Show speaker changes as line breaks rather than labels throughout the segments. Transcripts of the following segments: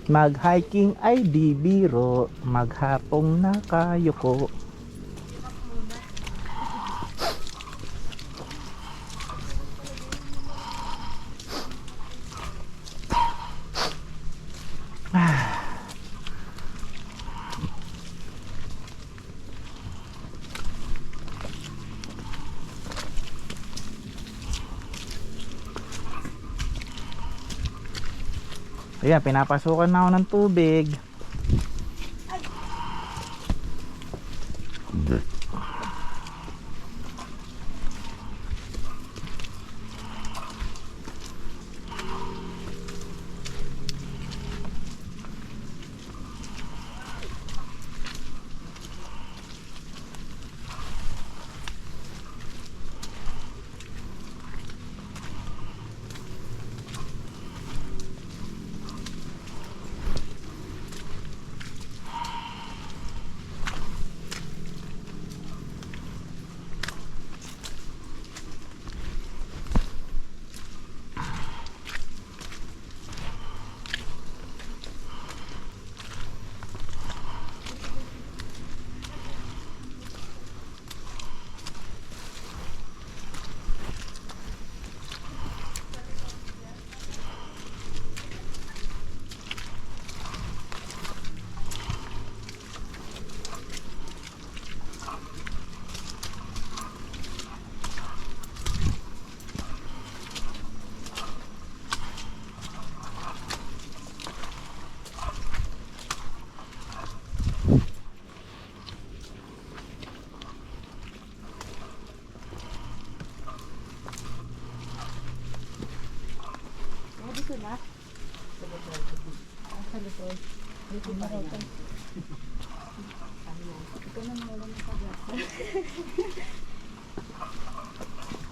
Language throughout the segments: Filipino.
Mag-hiking ay di biro, maghapong nakayuko. Ayan, pinapasukan na ako ng tubig.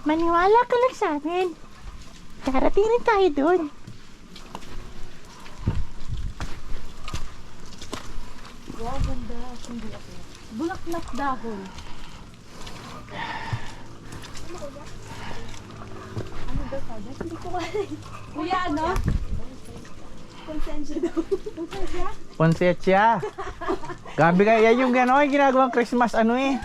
Maniwala ka lang sa amin. Darating rin tayo dun.
Wow, ganda. Bulaklak dahon. Ano daw sabi? Hindi ko kaya. Kuya, ano? Konsensya daw. Konsensya?
Ponsetsia. Gabi kaya yan yung gano'n, ginagawang Christmas ano eh.